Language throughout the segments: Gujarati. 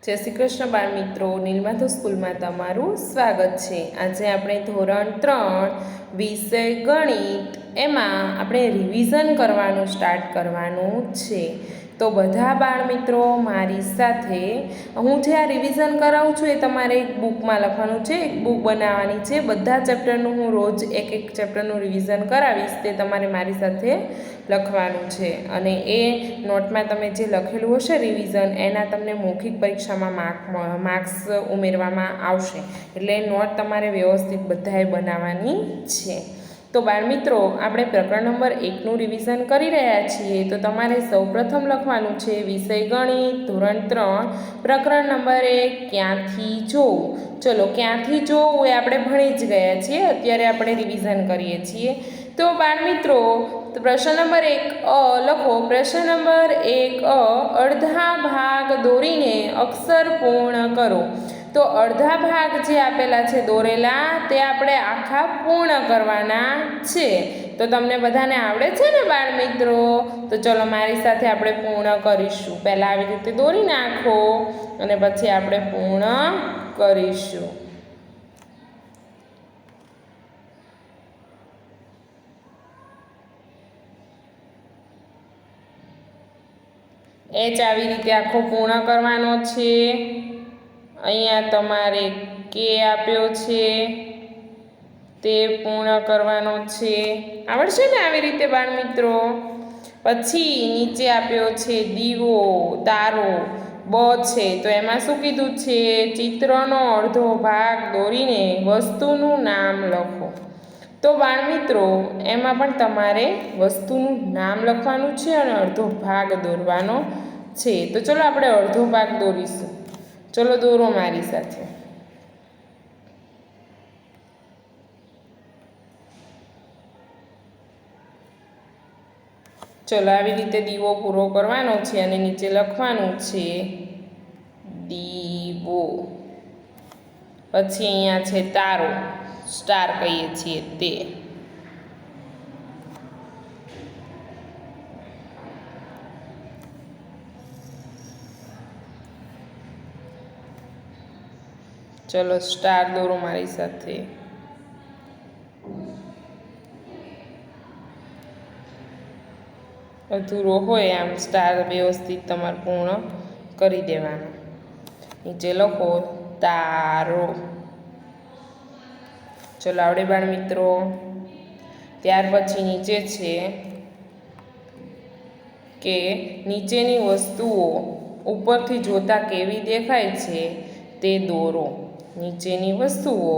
जय श्री कृष्ण बाळ मित्रों, नीलमाधव स्कूल में तमारू स्वागत है। आज આપણે ધોરણ 3 વિષય ગણિત એમાં આપણે રિવિઝન કરવાનું સ્ટાર્ટ કરવાનું છે। તો બધા બાળ મિત્રો મારી સાથે હું જે આ રિવિઝન કરાવું છું એ તમારે એક બુકમાં લખવાનું છે, એક બુક બનાવવાની છે। બધા ચેપ્ટરનું હું રોજ એક એક ચેપ્ટરનું રિવિઝન કરાવીશ, તે તમારે મારી સાથે લખવાનું છે અને એ નોટમાં તમે જે લખેલું હશે રિવિઝન એના તમને મૌખિક પરીક્ષામાં માર્ક્સ ઉમેરવામાં આવશે, એટલે નોટ તમારે વ્યવસ્થિત બધાએ બનાવવાની છે। તો બાળ મિત્રો આપણે પ્રકરણ નંબર 1નું રિવિઝન કરી રહ્યા છીએ। તો તમારે સૌપ્રથમ લખવાનું છે વિષય ગણિત ધોરણ 3 પ્રકરણ નંબર 1 ક્યાંથી જોવું। ચલો, ક્યાંથી જોવું એ આપણે ભણી જ ગયા છીએ, અત્યારે આપણે રિવિઝન કરીએ છીએ। તો બાળ મિત્રો પ્રશ્ન નંબર 1 લખો। પ્રશ્ન નંબર 1 અડધા ભાગ દોરીને અક્ષર પૂર્ણ કરો। તો અડધા ભાગ જે આપેલા છે દોરેલા તે આપણે આખા પૂર્ણ કરવાના છે। તો તમને બધાને આવડે છે ને બાળ મિત્રો? તો ચલો મારી સાથે આપણે પૂર્ણ કરીશું। પહેલાં આવી રીતે દોરી નાખો અને પછી આપણે પૂર્ણ કરીશું। એચ આવી રીતે આખો પૂર્ણ કરવાનો છે। અહીંયા તમારે કે આપ્યો છે તે પૂર્ણ કરવાનો છે, આવડશે ને આવી રીતે બાળ મિત્રો? પછી નીચે આપ્યો છે દીવો તારો બ છે, તો એમાં શું કીધું છે? ચિત્રનો અડધો ભાગ દોરીને વસ્તુનું નામ લખો। તો બાળ મિત્રો એમાં પણ તમારે વસ્તુનું નામ લખવાનું છે અને અડધો ભાગ દોરવાનો છે। તો ચલો આપણે અડધો ભાગ દોરીશું। ચલો દોરો મારી સાથે। ચલો આવી રીતે દીવો પૂરો કરવાનો છે અને નીચે લખવાનું છે દીવો। પછી અહીંયા છે તારો, સ્ટાર કહીએ છીએ તે। ચલો સ્ટાર દોરો મારી સાથે। અધૂરો હોય આમ સ્ટાર વ્યવસ્થિત તમારે પૂર્ણ કરી દેવાનો। નીચે લખો તારો। ચલો આવડે બાળ મિત્રો? ત્યાર પછી નીચે છે કે નીચેની વસ્તુઓ ઉપરથી જોતા કેવી દેખાય છે તે દોરો। નીચેની વસ્તુઓ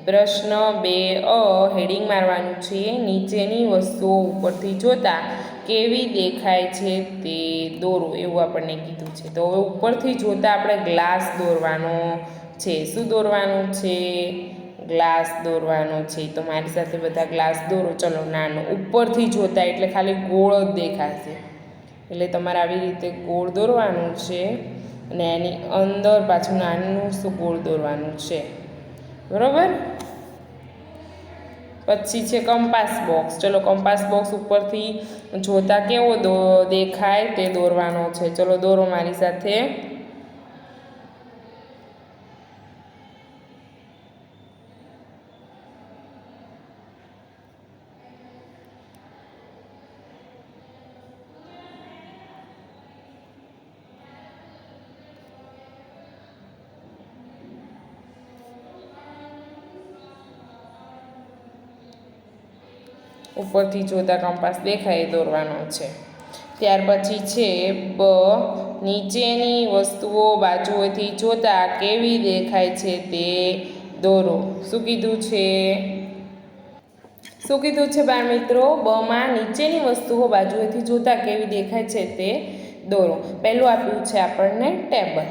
પ્રશ્ન 2 હેડિંગ મારવાનું છે। નીચેની વસ્તુઓ ઉપરથી જોતા કેવી દેખાય છે તે દોરો, એવું આપણને કીધું છે। તો હવે ઉપરથી જોતા આપણે ગ્લાસ દોરવાનો છે। શું દોરવાનું છે? ગ્લાસ દોરવાનો છે। તો મારી સાથે બધા ગ્લાસ દોરો। ચલો નાનો ઉપરથી જોતા એટલે ખાલી ગોળ જ દેખાશે, એટલે તમારે આવી રીતે ગોળ દોરવાનું છે અને એની અંદર પાછું નાનું શું ગોળ દોરવાનું છે, બરાબર? પછી છે કંપાસ બોક્સ। ચલો કંપાસ બોક્સ ઉપરથી જોતા કેવો દેખાય તે દોરવાનો છે। ચલો દોરો મારી સાથે। ઉપરથી જોતા કંપાસ દેખાય એ દોરવાનો છે। ત્યાર પછી છે બ, નીચેની વસ્તુઓ બાજુએથી જોતા કેવી દેખાય છે તે દોરો। શું કીધું છે? શું કીધું છે બાળ મિત્રો? બમાં નીચેની વસ્તુઓ બાજુએથી જોતા કેવી દેખાય છે તે દોરો। પહેલું આપ્યું છે આપણને ટેબલ।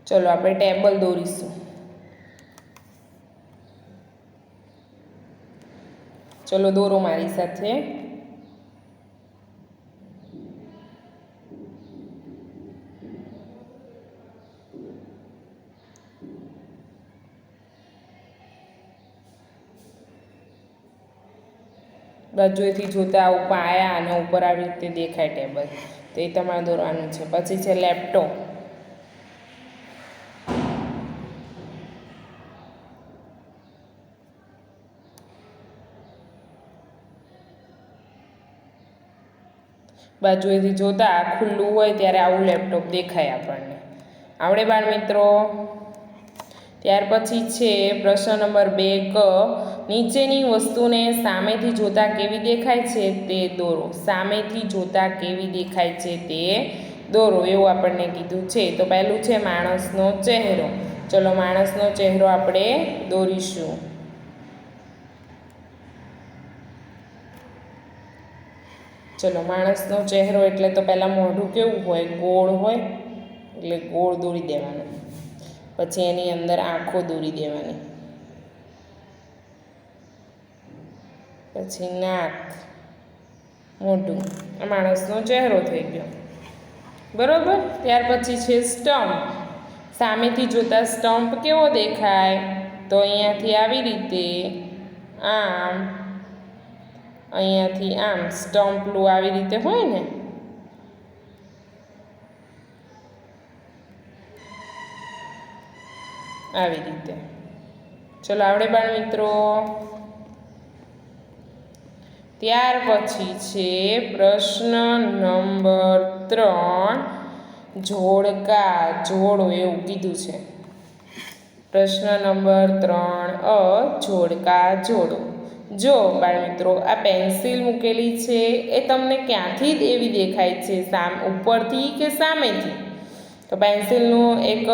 ચલો આપણે ટેબલ દોરીશું। ચલો દોરો મારી સાથે। બાજુએથી જોતા ઉપર આયા અને ઉપર આવી રીતે દેખાય ટેબલ, તો એ તમારે દોરવાનું છે। પછી છે લેપટોપ। બાજુએથી જોતાં ખુલ્લું હોય ત્યારે આવું લેપટોપ દેખાય આપણને. આવડે બાળ મિત્રો? ત્યાર પછી છે પ્રશ્ન નંબર 2 ક, નીચેની વસ્તુને સામેથી જોતાં કેવી દેખાય છે તે દોરો. સામેથી જોતાં કેવી દેખાય છે તે દોરો એવું આપણને કીધું છે. તો પહેલું છે માણસનો ચહેરો. ચલો માણસનો ચહેરો આપણે દોરીશું. ચલો માણસનો ચહેરો એટલે તો પહેલાં મોઢું કેવું હોય? ગોળ હોય, એટલે ગોળ દોરી દેવાનું. પછી એની અંદર આંખો દોરી દેવાની, પછી નાક, મોઢું. આ માણસનો ચહેરો થઈ ગયો, બરાબર. ત્યાર પછી છે સ્ટમ્પ. સામેથી જોતાં સ્ટમ્પ કેવો દેખાય? તો અહીંયાથી આવી રીતે આમ, અહીંયાથી આમ સ્ટમ્પલું આવી રીતે હોય ને, આવી રીતે. ચલો આવડે બાળ મિત્રો? ત્યાર પછી છે પ્રશ્ન નંબર 3, જોડકા જોડો એવું કીધું છે. પ્રશ્ન નંબર 3 અ, જોડકા જોડો. જો બાળ મિત્રો આ પેન્સિલ મૂકેલી છે એ તમને ક્યાંથી એવી દેખાય છે? ઉપરથી કે સામેથી? તો પેન્સિલનું એક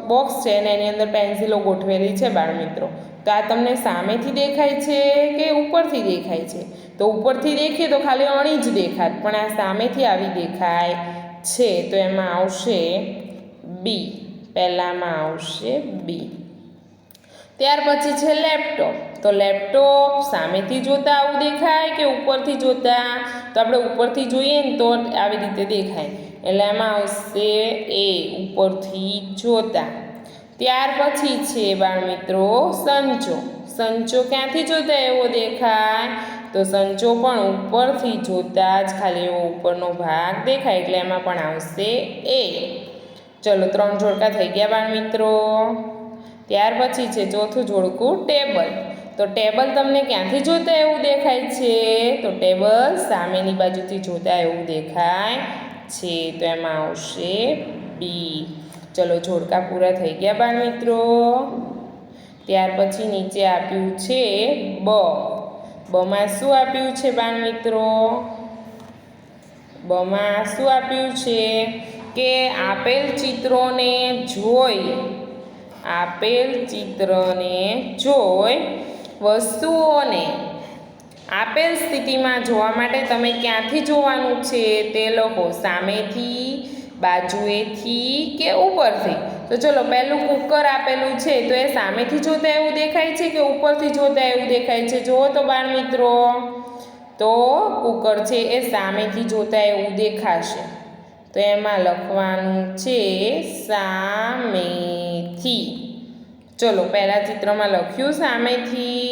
બોક્સ છે ને એની અંદર પેન્સિલો ગોઠવેલી છે બાળ મિત્રો. તો આ તમને સામેથી દેખાય છે કે ઉપરથી દેખાય છે? તો ઉપરથી દેખીએ તો ખાલી અણી જ દેખાય, પણ આ સામેથી આવી દેખાય છે. તો એમાં આવશે બી, પહેલામાં આવશે બી. ત્યાર પછી છે લેપટોપ. તો લેપટોપ સામેથી જોતાં આવું દેખાય કે ઉપરથી જોતાં? તો આપણે ઉપરથી જોઈએ ને તો આવી રીતે દેખાય, એટલે એમાં આવશે એ, ઉપરથી જોતાં. ત્યાર પછી છે બાળ મિત્રો સંચો. સંચો ક્યાંથી જોતાં એવો દેખાય? તો સંચો પણ ઉપરથી જોતાં જ ખાલી એવો ઉપરનો ભાગ દેખાય, એટલે એમાં પણ આવશે એ. ચલો 3 જોડકા થઈ ગયા બાળ મિત્રો. ત્યાર પછી છે ચોથું જોડકું ટેબલ. તો ટેબલ તમને ક્યાંથી જોતાં એવું દેખાય છે? તો ટેબલ સામેની બાજુથી જોતાં એવું દેખાય છે, તો એમાં આવશે બી. ચલો જોડકા પૂરા થઈ ગયા બાળ મિત્રો. ત્યાર પછી નીચે આપ્યું છે બ. બમાં શું આપ્યું છે બાળ મિત્રો? બમાં શું આપ્યું છે કે આપેલ ચિત્રોને જોઈ, આપેલ ચિત્રને જોઈ વસ્તુઓને આપેલ સ્થિતિમાં જોવા માટે તમે ક્યાંથી જોવાનું છે તે લખો. સામેથી, બાજુએથી કે ઉપરથી? તો ચલો પહેલું કુકર આપેલું છે, તો એ સામેથી જોતાં એવું દેખાય છે કે ઉપરથી જોતાં એવું દેખાય છે? જુઓ તો બાળ મિત્રો, તો કુકર છે એ સામેથી જોતાં એવું દેખાશે, તો એમાં લખવાનું છે સામેથી. ચલો પહેલાં ચિત્રમાં લખ્યું સામેથી.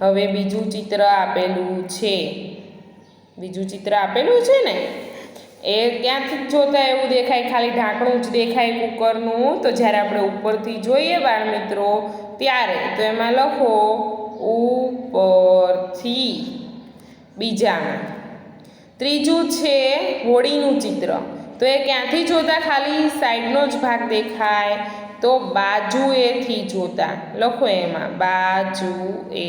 હવે બીજું ચિત્ર આપેલું છે, બીજું ચિત્ર આપેલું છે ને એ ક્યાંથી જોતાં એવું દેખાય? ખાલી ઢાંકણું જ દેખાય કુકરનું. તો જ્યારે આપણે ઉપરથી જોઈએ બાળ મિત્રો ત્યારે, તો એમાં લખો ઉપરથી. બીજામાં ત્રીજું છે હોડીનું ચિત્ર. તો એ ક્યાંથી જોતાં? ખાલી સાઈડનો જ ભાગ દેખાય, તો બાજુએથી જોતાં લખો, એમાં બાજુએથી.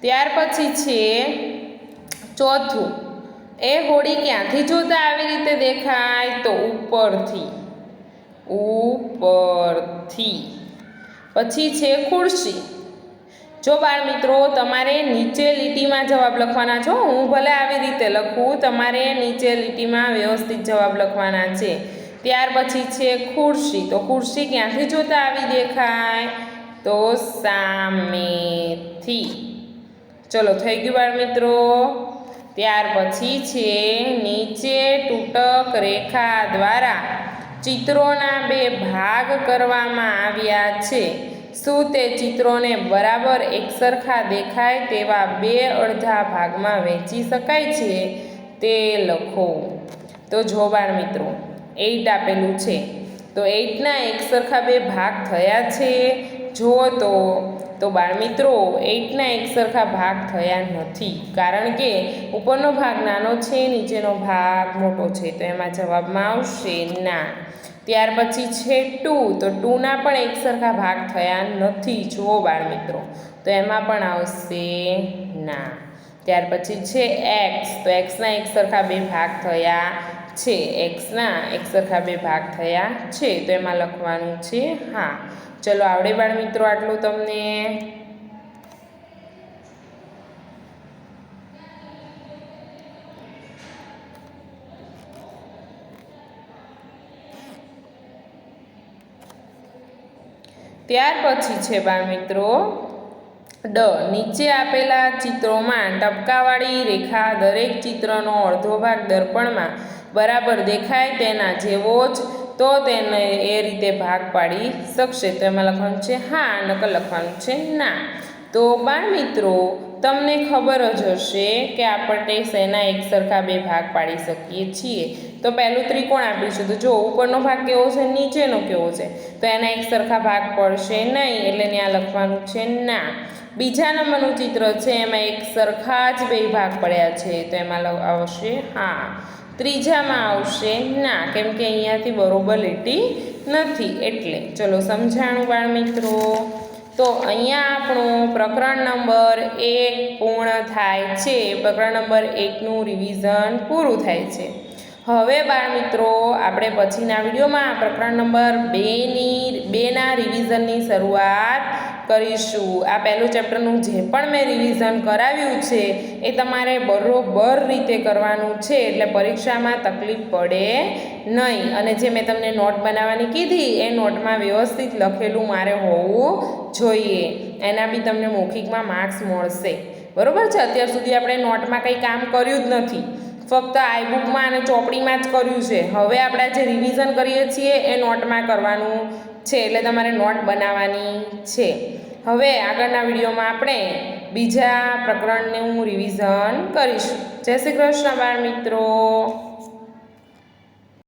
ત્યાર પછી છે ચોથું, એ હોડી ક્યાંથી જોતાં આવી રીતે દેખાય? તો ઉપરથી, ઉપરથી. પછી છે ખુરશી. જો બાળ મિત્રો તમારે નીચે લીટીમાં જવાબ લખવાના છો, હું ભલે આવી રીતે લખું, તમારે નીચે લીટીમાં વ્યવસ્થિત જવાબ લખવાના છે. ત્યાર પછી છે ખુરશી. તો ખુરશી ક્યાંથી જોતાં આવી દેખાય? તો સામેથી. ચલો થઈ ગયું બાળ મિત્રો. ત્યાર પછી છે નીચે તૂટક રેખા દ્વારા ચિત્રોના 2 ભાગ કરવામાં આવ્યા છે. શું તે ચિત્રોને બરાબર એકસરખા દેખાય તેવા 2 અડધા ભાગમાં વહેંચી શકાય છે? તે લખો. તો જો બાળ મિત્રો 8 આપેલું છે, તો 8ના એકસરખા 2 ભાગ થયા છે? જુઓ તો તો બાળમિત્રો 8ના એક સરખા ભાગ થયા નથી, કારણ કે ઉપરનો ભાગ નાનો છે, નીચેનો ભાગ મોટો છે, તો એમાં જવાબમાં આવશે ના. ત્યાર પછી છે 2, તો 2ના પણ એક સરખા ભાગ થયા નથી, જુઓ બાળમિત્રો, તો એમાં પણ આવશે ના. ત્યાર પછી છે x, તો xના એક સરખા બે ભાગ થયા છે, xના એક સરખા બે ભાગ થયા છે, તો એમાં લખવાનું છે હા. ચલો આવડે બાળમિત્રો આટલું તમને? ત્યાર પછી છે બાળમિત્રો નીચે આપેલા ચિત્રોમાં ટપકાવાળી રેખા દરેક ચિત્રનો અડધો ભાગ દર્પણમાં બરાબર દેખાય તેના જેવો જ, તો તેને એ રીતે ભાગ પાડી શકશે, તો એમાં લખવાનું છે હા, નકલ લખવાનું છે ના. તો બાળમિત્રો તમને ખબર જ હશે કે આપણે શેના એક સરખા બે ભાગ પાડી શકીએ છીએ. તો પહેલું ત્રિકોણ આપીશું, તો જો ઉપરનો ભાગ કેવો છે, નીચેનો કેવો છે, તો એના એક સરખા ભાગ પડશે નહીં, એટલે ત્યાં લખવાનું છે ના. બીજા નંબરનું ચિત્ર છે, એમાં એક સરખા જ બે ભાગ પડ્યા છે, તો એમાં આવશે હા. ત્રીજામાં આવશે ના, કેમ કે અહીંયાથી બરોબર લીટી નથી એટલે. ચલો સમજાણું બાળમિત્રો? તો અહીંયા આપણું પ્રકરણ નંબર 1 પૂર્ણ થાય છે, પ્રકરણ નંબર 1નું રિવિઝન પૂરું થાય છે. હવે બાળમિત્રો આપણે પછીના વિડીયોમાં પ્રકરણ નંબર 2ના રિવિઝનની શરૂઆત કરીશું. આ પહેલું ચેપ્ટરનું જે પણ મેં રિવિઝન કરાવ્યું છે એ તમારે બરોબર રીતે કરવાનું છે, એટલે પરીક્ષામાં તકલીફ પડે નહીં. અને જે મેં તમને નોટ બનાવવાની કીધી એ નોટમાં વ્યવસ્થિત લખેલું મારે હોવું જોઈએ, એના બી તમને મૌખિકમાં માર્ક્સ મળશે. બરાબર છે? અત્યાર સુધી આપણે નોટમાં કંઈ કામ કર્યું જ નથી, ફક્ત આઈબુકમાં અને ચોપડીમાં જ કર્યું છે. હવે આપણે જે રિવિઝન કરીએ છીએ એ નોટમાં કરવાનું છે, એટલે તમારે નોટ બનાવવાની છે. હવે આગળના વિડીયોમાં આપણે બીજા પ્રકરણનું રિવિઝન કરીશું. જય શ્રી કૃષ્ણ બાળમિત્રો.